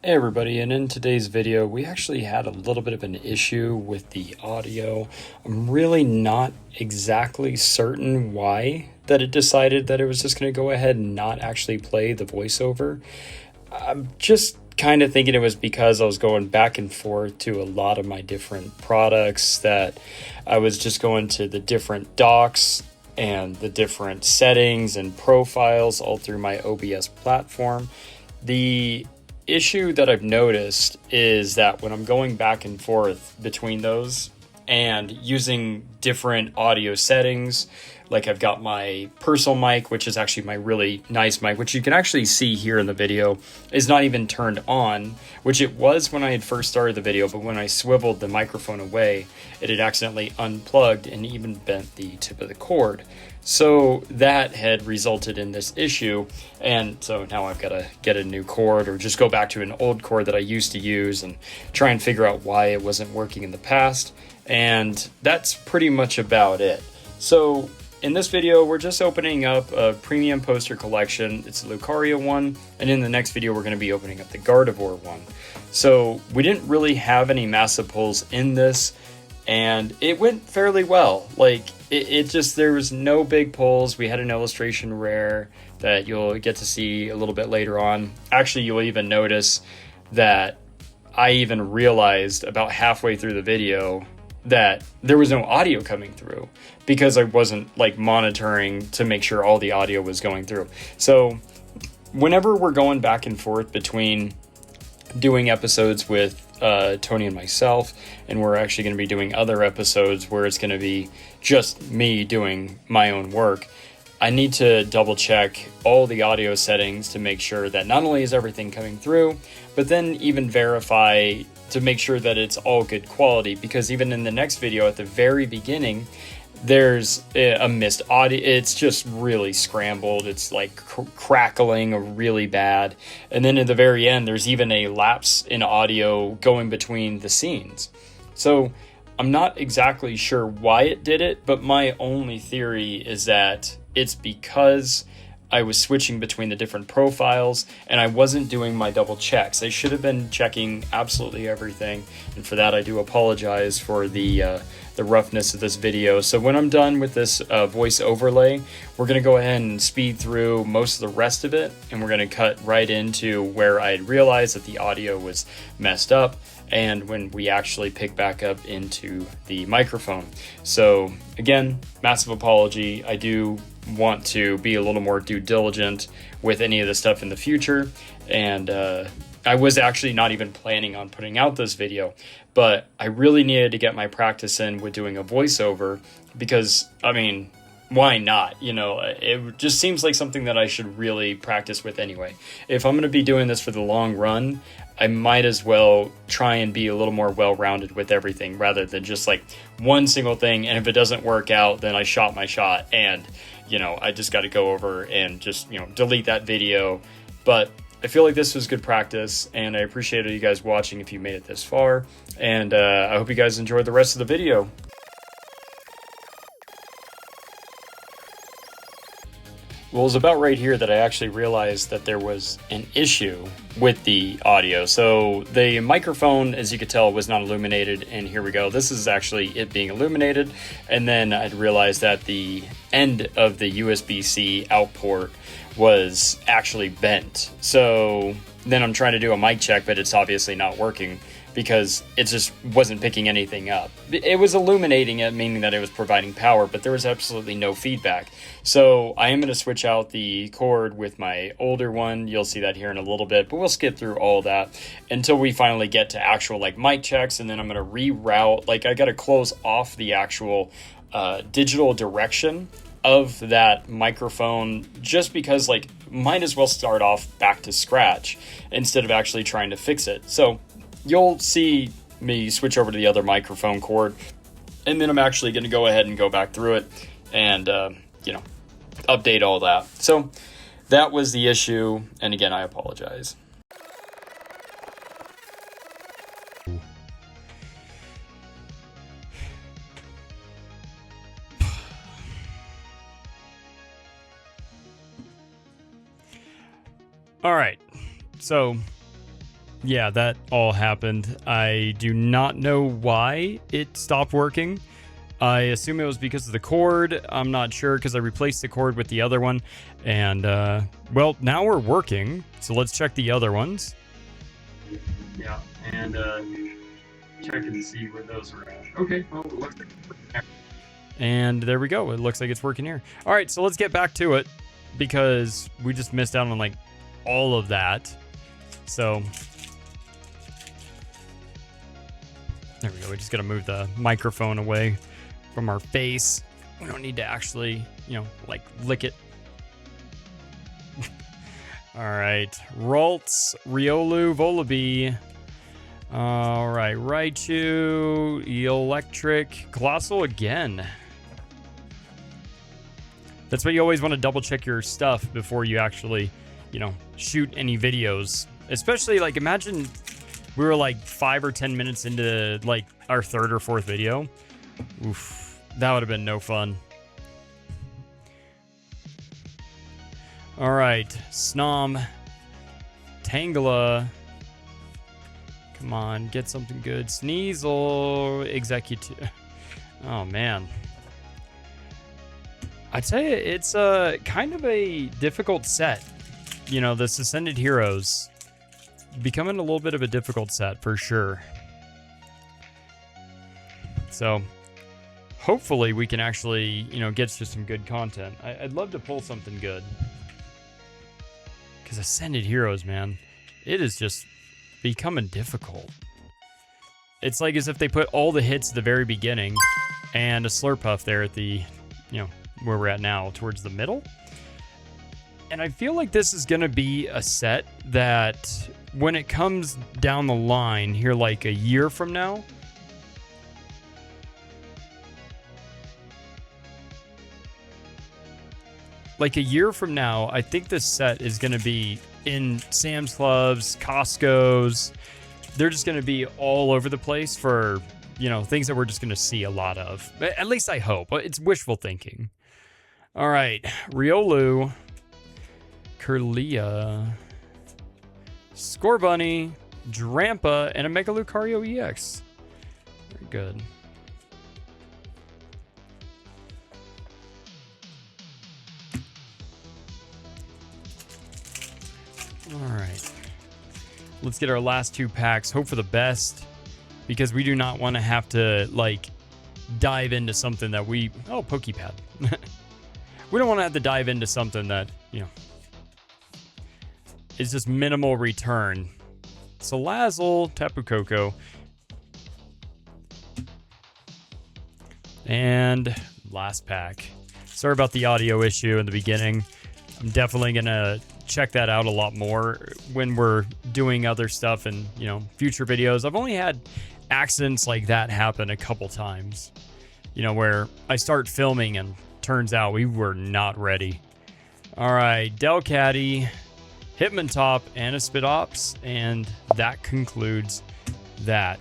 Hey everybody, and in today's video we actually had a little bit of an issue with the audio. I'm really not exactly certain why that it decided that it was just going to go ahead and not actually play the voiceover. I'm just kind of thinking it was because I was going back and forth to a lot of my different products, that I was just going to the different docks and the different settings and profiles all through my OBS platform. The issue that I've noticed is that when I'm going back and forth between those and using different audio settings, like I've got my personal mic, which is actually my really nice mic, which you can actually see here in the video, is not even turned on, which it was when I had first started the video, but when I swiveled the microphone away, it had accidentally unplugged and even bent the tip of the cord. So that had resulted in this issue, and so now I've got to get a new cord or just go back to an old cord that I used to use and try and figure out why it wasn't working in the past, and that's pretty much about it. So in this video, we're just opening up a premium poster collection. It's a Lucario one, and in the next video, we're going to be opening up the Gardevoir one. So we didn't really have any massive pulls in this, and it went fairly well. Like, it just, there was no big pulls. We had an illustration rare that you'll get to see a little bit later on. Actually, you'll even notice that I even realized about halfway through the video that there was no audio coming through because I wasn't like monitoring to make sure all the audio was going through. So whenever we're going back and forth between doing episodes with Tony and myself, and we're actually going to be doing other episodes where it's going to be just me doing my own work, I need to double check all the audio settings to make sure that not only is everything coming through, but then even verify to make sure that it's all good quality, because even in the next video at the very beginning, there's a missed audio. It's just really scrambled. It's like crackling really bad. And then at the very end, there's even a lapse in audio going between the scenes. So I'm not exactly sure why it did it, but my only theory is that it's because I was switching between the different profiles and I wasn't doing my double checks. I should have been checking absolutely everything, and for that I do apologize for the roughness of this video. So when I'm done with this voice overlay, we're going to go ahead and speed through most of the rest of it, and we're going to cut right into where I realized that the audio was messed up and when we actually pick back up into the microphone. So again, massive apology. I do want to be a little more due diligent with any of the stuff in the future, and I was actually not even planning on putting out this video, but I really needed to get my practice in with doing a voiceover because, I mean, why not? You know, it just seems like something that I should really practice with anyway. If I'm going to be doing this for the long run, I might as well try and be a little more well-rounded with everything rather than just like one single thing, and if it doesn't work out, then I shot my shot and, you know, I just got to go over and just, you know, delete that video. But I feel like this was good practice, and I appreciate you guys watching if you made it this far, and I hope you guys enjoyed the rest of the video. Well, it was about right here that I actually realized that there was an issue with the audio. So the microphone, as you could tell, was not illuminated, and here we go. This is actually it being illuminated, and then I'd realized that the end of the USB-C out port was actually bent. So then I'm trying to do a mic check, but it's obviously not working because it just wasn't picking anything up. It was illuminating it, meaning that it was providing power, but there was absolutely no feedback. So I am going to switch out the cord with my older one. You'll see that here in a little bit, but we'll skip through all that until we finally get to actual like mic checks, and then I'm going to reroute. Like, I got to close off the actual digital direction of that microphone, just because like might as well start off back to scratch instead of actually trying to fix it. So you'll see me switch over to the other microphone cord, and then I'm actually going to go ahead and go back through it and, you know, update all that. So that was the issue, and again, I apologize. All right, so yeah, that all happened. I do not know why it stopped working. I assume it was because of the cord. I'm not sure because I replaced the cord with the other one. And, well, now we're working. So let's check the other ones. Yeah, and check and see where those are at. Okay, well, it looks like it's working there. And there we go. It looks like it's working here. All right, so let's get back to it because we just missed out on, like, all of that. So there we go. We just got to move the microphone away from our face. We don't need to actually, you know, like lick it. All right. Ralts, Riolu, Volibee. All right. Raichu, Electric, Colossal again. That's why you always want to double check your stuff before you actually, you know, shoot any videos. Especially, like, imagine we were like 5 or 10 minutes into like our 3rd or 4th video. Oof. That would have been no fun. All right, Snom, Tangela. Come on, get something good. Sneasel, Executive. Oh man, I tell you, it's kind of a difficult set. You know, the Ascended Heroes becoming a little bit of a difficult set for sure. So hopefully we can actually, you know, get to some good content. I'd love to pull something good. Because Ascended Heroes, man, it is just becoming difficult. It's like as if they put all the hits at the very beginning and a Slurpuff there at the, you know, where we're at now, towards the middle. And I feel like this is going to be a set that when it comes down the line here, like a year from now, I think this set is going to be in Sam's Clubs, Costco's. They're just going to be all over the place for, you know, things that we're just going to see a lot of. At least I hope. It's wishful thinking. All right. Riolu, Kirlia, Scorbunny, Drampa, and a Mega Lucario EX. Very good. All right, let's get our last 2 packs. Hope for the best, because we do not want to have to like dive into something that we Pokepad. We don't want to have to dive into something that, you know, is just minimal return. Salazzle, Tapu Koko, and last pack. Sorry about the audio issue in the beginning. I'm definitely gonna check that out a lot more when we're doing other stuff and, you know, future videos. I've only had accidents like that happen a couple times, you know, where I start filming and turns out we were not ready. All right, Delcatty, Hitmontop, and a Spitops, and that concludes that.